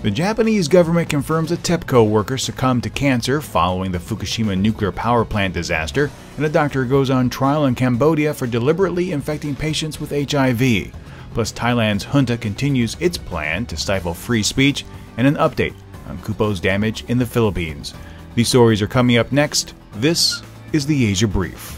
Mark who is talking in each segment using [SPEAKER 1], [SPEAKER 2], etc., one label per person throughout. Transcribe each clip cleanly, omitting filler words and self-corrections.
[SPEAKER 1] The Japanese government confirms a TEPCO worker succumbed to cancer following the Fukushima nuclear power plant disaster, and a doctor goes on trial in Cambodia for deliberately infecting patients with HIV. Plus, Thailand's Junta continues its plan to stifle free speech, and an update on Kuppo's damage in the Philippines. These stories are coming up next. This is the Asia Brief.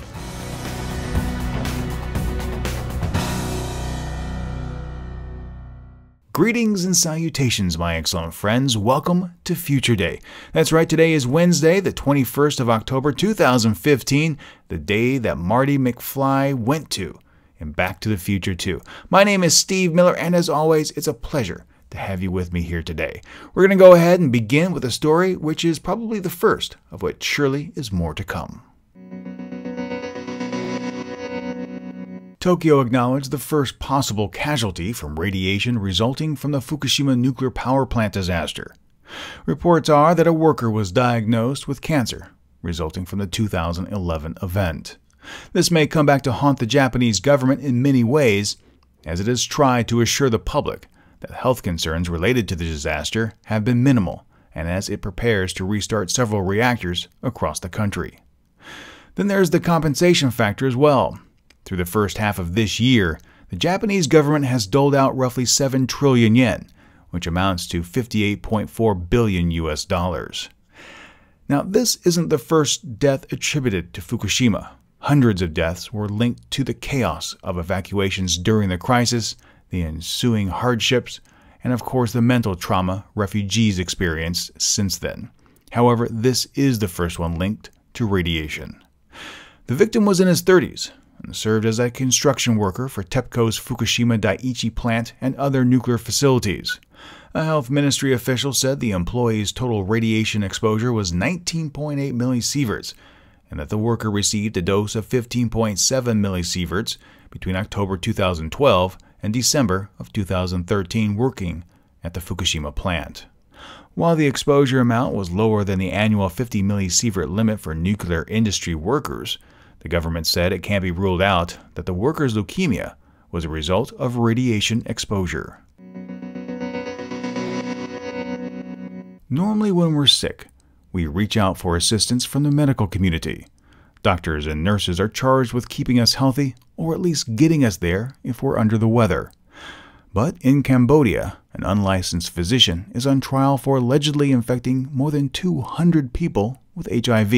[SPEAKER 1] Greetings and salutations, my excellent friends. Welcome to Future Day. That's right, today is Wednesday, the 21st of October, 2015, the day that Marty McFly went to, and Back to the Future too. My name is Steve Miller, and as always, it's a pleasure to have you with me here today. We're going to go ahead and begin with a story which is probably the first of what surely is more to come. Tokyo acknowledged the first possible casualty from radiation resulting from the Fukushima nuclear power plant disaster. Reports are that a worker was diagnosed with cancer resulting from the 2011 event. This may come back to haunt the Japanese government in many ways, as it has tried to assure the public that health concerns related to the disaster have been minimal, and as it prepares to restart several reactors across the country. Then there's the compensation factor as well. Through the first half of this year, the Japanese government has doled out roughly 7 trillion yen, which amounts to 58.4 billion US dollars. Now, this isn't the first death attributed to Fukushima. Hundreds of deaths were linked to the chaos of evacuations during the crisis, the ensuing hardships, and of course the mental trauma refugees experienced since then. However, this is the first one linked to radiation. The victim was in his 30s. And served as a construction worker for TEPCO's Fukushima Daiichi plant and other nuclear facilities. A health ministry official said the employee's total radiation exposure was 19.8 millisieverts, and that the worker received a dose of 15.7 millisieverts between October 2012 and December of 2013 working at the Fukushima plant. While the exposure amount was lower than the annual 50 millisievert limit for nuclear industry workers, the government said it can't be ruled out that the worker's leukemia was a result of radiation exposure. Normally when we're sick, we reach out for assistance from the medical community. Doctors and nurses are charged with keeping us healthy, or at least getting us there if we're under the weather. But in Cambodia, an unlicensed physician is on trial for allegedly infecting more than 200 people with HIV,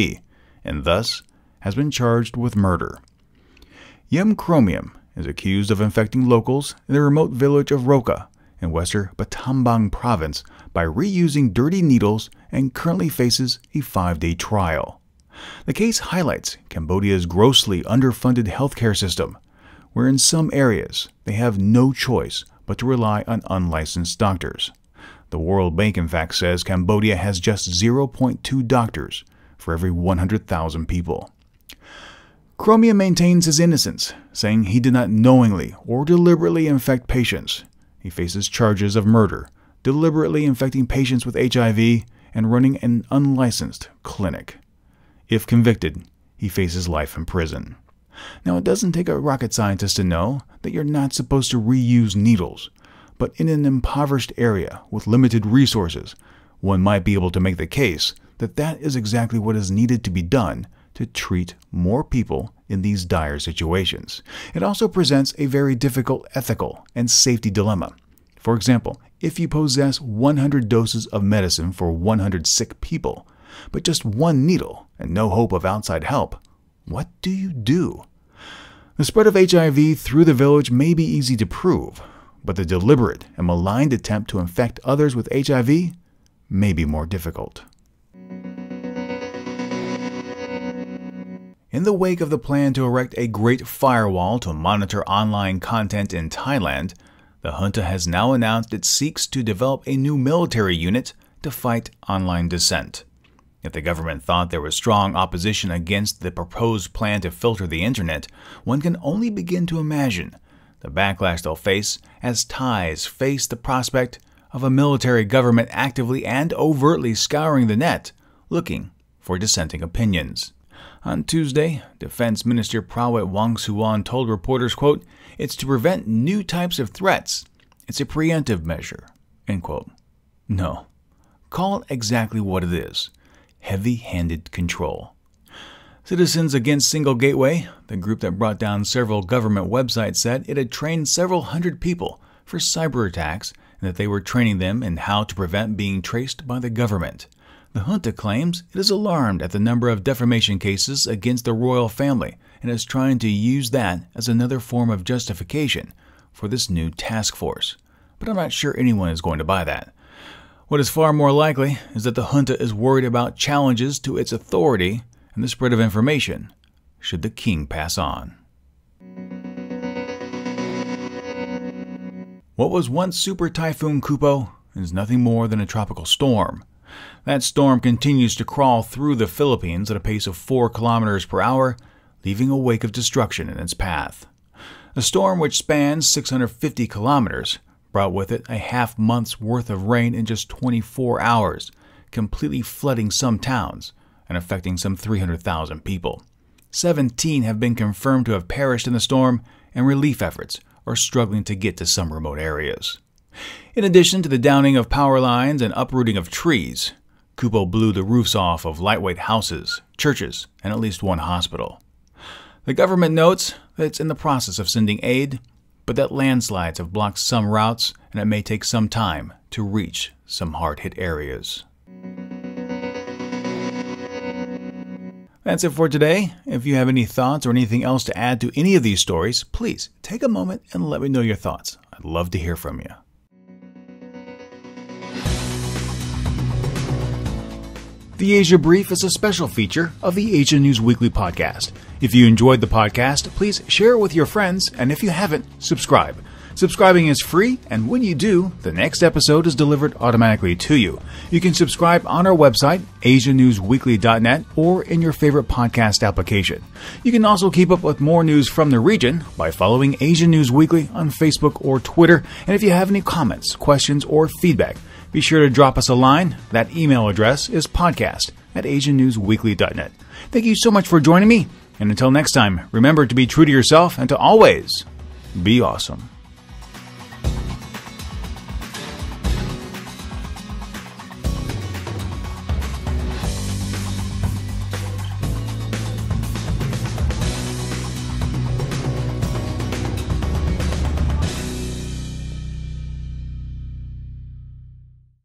[SPEAKER 1] and thus has been charged with murder. Yem Chromium is accused of infecting locals in the remote village of Roka in western Battambang province by reusing dirty needles and currently faces a 5-day trial. The case highlights Cambodia's grossly underfunded healthcare system, where in some areas they have no choice but to rely on unlicensed doctors. The World Bank in fact says Cambodia has just 0.2 doctors for every 100,000 people. Chromium maintains his innocence, saying he did not knowingly or deliberately infect patients. He faces charges of murder, deliberately infecting patients with HIV, and running an unlicensed clinic. If convicted, he faces life in prison. Now, it doesn't take a rocket scientist to know that you're not supposed to reuse needles, but in an impoverished area with limited resources, one might be able to make the case that that is exactly what is needed to be done to treat more people in these dire situations. It also presents a very difficult ethical and safety dilemma. For example, if you possess 100 doses of medicine for 100 sick people, but just one needle and no hope of outside help, what do you do? The spread of HIV through the village may be easy to prove, but the deliberate and maligned attempt to infect others with HIV may be more difficult. In the wake of the plan to erect a great firewall to monitor online content in Thailand, the junta has now announced it seeks to develop a new military unit to fight online dissent. If the government thought there was strong opposition against the proposed plan to filter the internet, one can only begin to imagine the backlash they'll face as Thais face the prospect of a military government actively and overtly scouring the net, looking for dissenting opinions. On Tuesday, Defense Minister Prawit Wongsuwan told reporters, quote, "It's to prevent new types of threats. It's a preemptive measure," end quote. No. Call it exactly what it is: heavy-handed control. Citizens Against Single Gateway, the group that brought down several government websites, said it had trained several hundred people for cyber attacks and that they were training them in how to prevent being traced by the government. The junta claims it is alarmed at the number of defamation cases against the royal family and is trying to use that as another form of justification for this new task force. But I'm not sure anyone is going to buy that. What is far more likely is that the junta is worried about challenges to its authority and the spread of information should the king pass on. What was once Super Typhoon Kuppo is nothing more than a tropical storm. That storm continues to crawl through the Philippines at a pace of 4 kilometers per hour, leaving a wake of destruction in its path. A storm which spans 650 kilometers brought with it a half-month's worth of rain in just 24 hours, completely flooding some towns and affecting some 300,000 people. 17 have been confirmed to have perished in the storm, and relief efforts are struggling to get to some remote areas. In addition to the downing of power lines and uprooting of trees, Kuppo blew the roofs off of lightweight houses, churches, and at least one hospital. The government notes that it's in the process of sending aid, but that landslides have blocked some routes and it may take some time to reach some hard-hit areas. That's it for today. If you have any thoughts or anything else to add to any of these stories, please take a moment and let me know your thoughts. I'd love to hear from you. The Asia Brief is a special feature of the Asia News Weekly podcast. If you enjoyed the podcast, please share it with your friends, and if you haven't, subscribe. Subscribing is free, and when you do, the next episode is delivered automatically to you. You can subscribe on our website, asianewsweekly.net, or in your favorite podcast application. You can also keep up with more news from the region by following Asia News Weekly on Facebook or Twitter. And if you have any comments, questions, or feedback, be sure to drop us a line. That email address is podcast@asianewsweekly.net. Thank you so much for joining me, and until next time, remember to be true to yourself and to always be awesome.